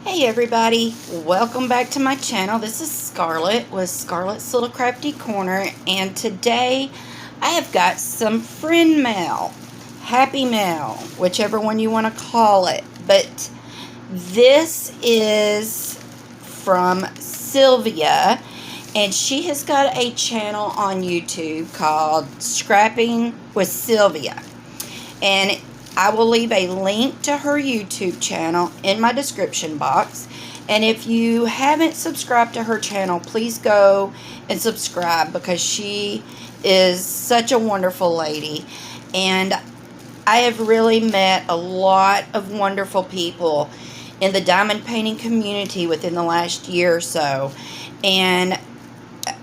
Hey everybody, welcome back to my channel. This is Scarlett with Scarlett's Little Crafty Corner, and today I have got some friend mail, happy mail, whichever one you want to call it. But this is from Sylvia, and she has got a channel on YouTube called Scrapping with Sylvia, and I will leave a link to her YouTube channel in my description box. And if you haven't subscribed to her channel, please go and subscribe, because she is such a wonderful lady. And I have really met a lot of wonderful people in the diamond painting community within the last year or so. And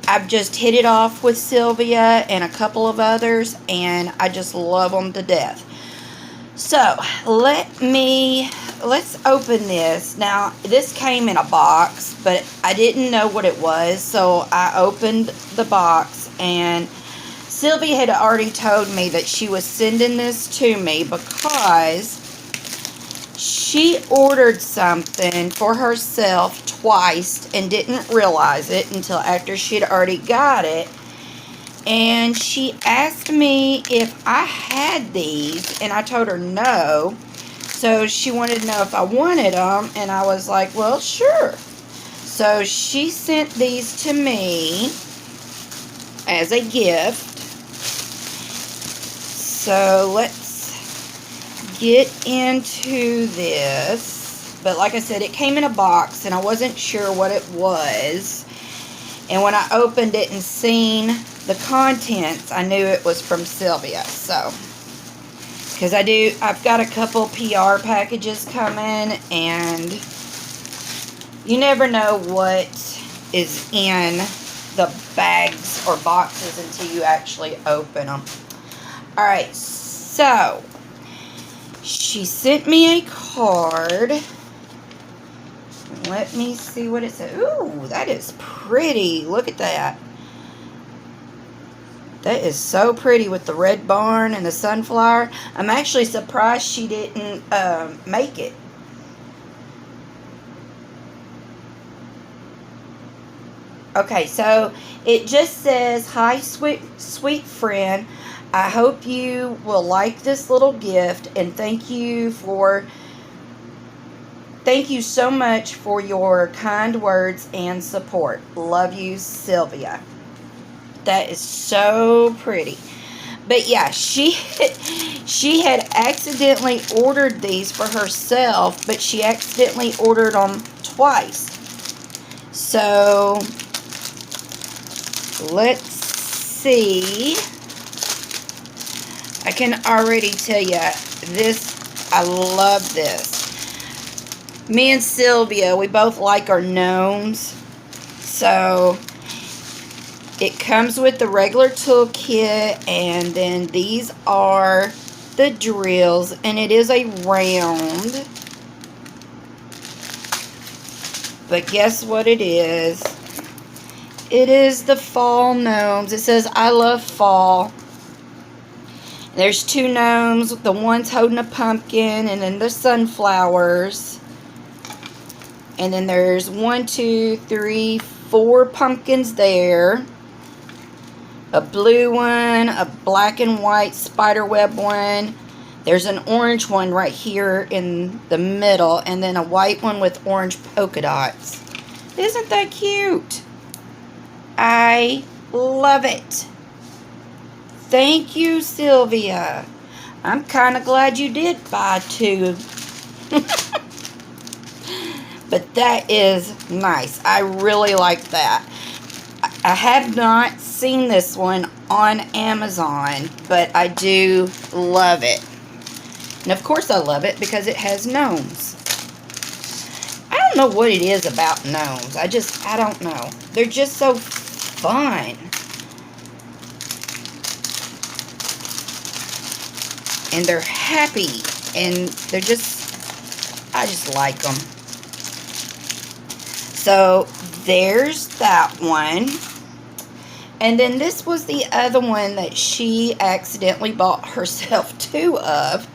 I've just hit it off with Sylvia and a couple of others, and I just love them to death. So, let's open this. Now, this came in a box, but I didn't know what it was, so I opened the box, and Sylvia had already told me that she was sending this to me because she ordered something for herself twice and didn't realize it until after she'd already got it. And she asked me if I had these, and I told her no. So she wanted to know if I wanted them, and I was like, well, sure. So she sent these to me as a gift. So let's get into this. But like I said, it came in a box, and I wasn't sure what it was. And when I opened it and seen the contents, I knew it was from Sylvia. So, because I've got a couple PR packages coming, and you never know what is in the bags or boxes until you actually open them. Alright, so she sent me a card. Let me see what it says. Ooh, that is pretty. Look at that. That is so pretty with the red barn and the sunflower. I'm actually surprised she didn't make it. Okay, so it just says, "Hi, sweet friend. I hope you will like this little gift, and thank you so much for your kind words and support. Love you, Sylvia." That is so pretty. But yeah, she had accidentally ordered these for herself, but she accidentally ordered them twice. So let's see. I can already tell you this. I love this. Me and Sylvia, we both like our gnomes. So it comes with the regular toolkit, and then these are the drills, and it is a round. But guess what it is? It is the fall gnomes. It says, "I love fall." There's two gnomes. The one's holding a pumpkin, and then the sunflowers. And then there's 1, 2, 3, 4 pumpkins there. A blue one, a black and white spiderweb one. There's an orange one right here in the middle, and then a white one with orange polka dots. Isn't that cute? I love it. Thank you, Sylvia. I'm kind of glad you did buy 2. But that is nice. I really like that. I have not seen this one on Amazon, but I do love it. And of course I love it because it has gnomes. I don't know what it is about gnomes. I don't know. They're just so fun. And they're happy. And they're I just like them. So there's that one. And then this was the other one that she accidentally bought herself 2 of.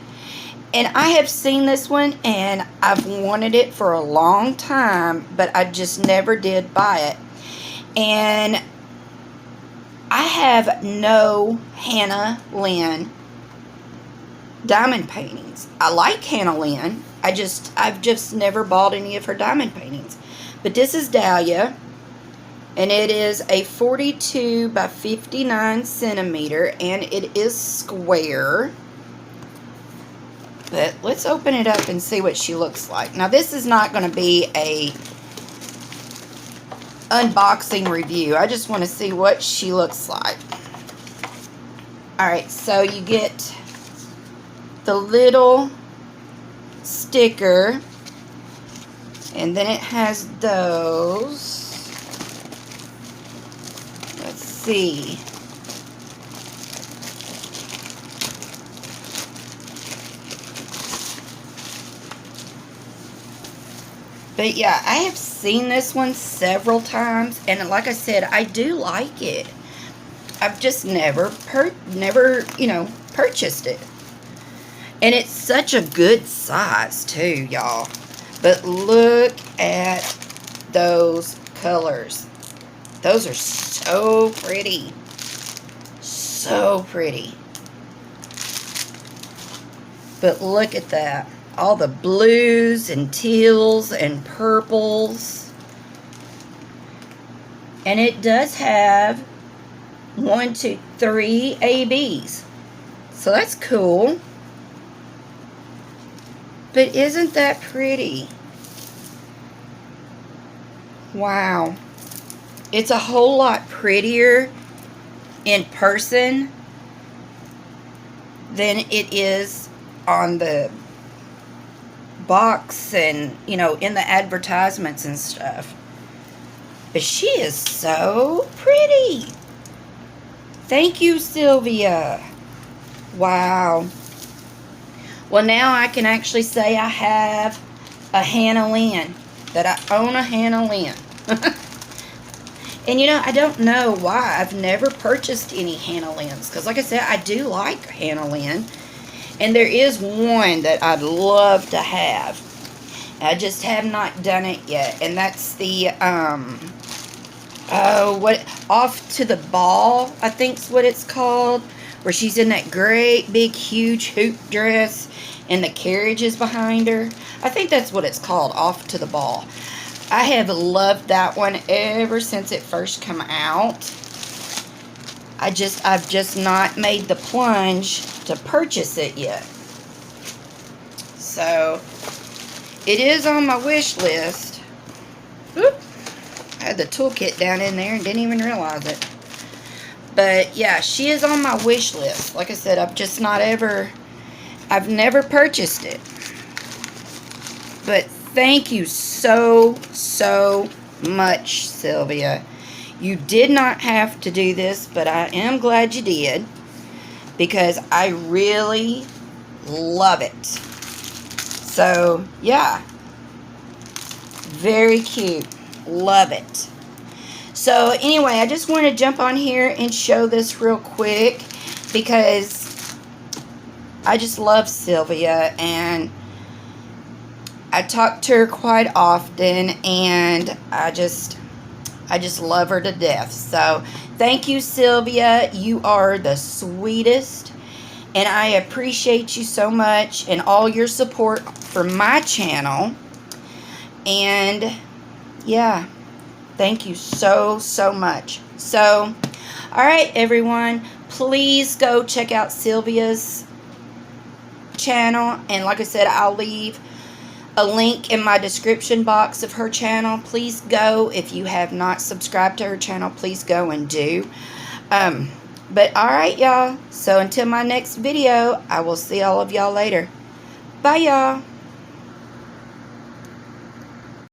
And I have seen this one, and I've wanted it for a long time, but I just never did buy it. And I have no Hannah Lynn diamond paintings. I like Hannah Lynn. I've just never bought any of her diamond paintings. But this is Dahlia, and it is a 42 by 59 centimeter, and it is square. But let's open it up and see what she looks like. Now, this is not going to be a unboxing review. I just want to see what she looks like. Alright, so you get the little sticker, and then it has those. Let's see. But yeah, I have seen this one several times, and like I said, I do like it. I've just never purchased it. And it's such a good size too, y'all. But look at those colors. Those are so pretty. So pretty. But look at that. All the blues and teals and purples. And it does have 1, 2, 3 ABs. So that's cool. But isn't that pretty? Wow. It's a whole lot prettier in person than it is on the box and, in the advertisements and stuff. But she is so pretty. Thank you, Sylvia. Wow. Well, now I can actually say I have a Hannah Lynn. That I own a Hannah Lynn. And, I don't know why I've never purchased any Hannah Lynns. Because, like I said, I do like Hannah Lynn. And there is one that I'd love to have. I just have not done it yet. And that's the, Off to the Ball, I think's what it's called. Where she's in that great, big, huge hoop dress. And the carriage is behind her. I think that's what it's called, Off to the Ball. I have loved that one ever since it first came out. I've just not made the plunge to purchase it yet. So, it is on my wish list. Oop. I had the toolkit down in there and didn't even realize it. But, yeah, she is on my wish list. Like I said, I've never purchased it. But thank you so, so much, Sylvia. You did not have to do this, but I am glad you did. Because I really love it. So, yeah. Very cute. Love it. So, anyway, I just want to jump on here and show this real quick. Because I just love Sylvia. And I talk to her quite often. And I just love her to death. So, thank you, Sylvia. You are the sweetest. And I appreciate you so much. And all your support for my channel. And, yeah. Thank you so, so much. So, alright, everyone. Please go check out Sylvia's channel. And like I said, I'll leave a link in my description box of her channel. Please go. If you have not subscribed to her channel, please go and do. But alright, y'all. So until my next video, I will see all of y'all later. Bye, y'all.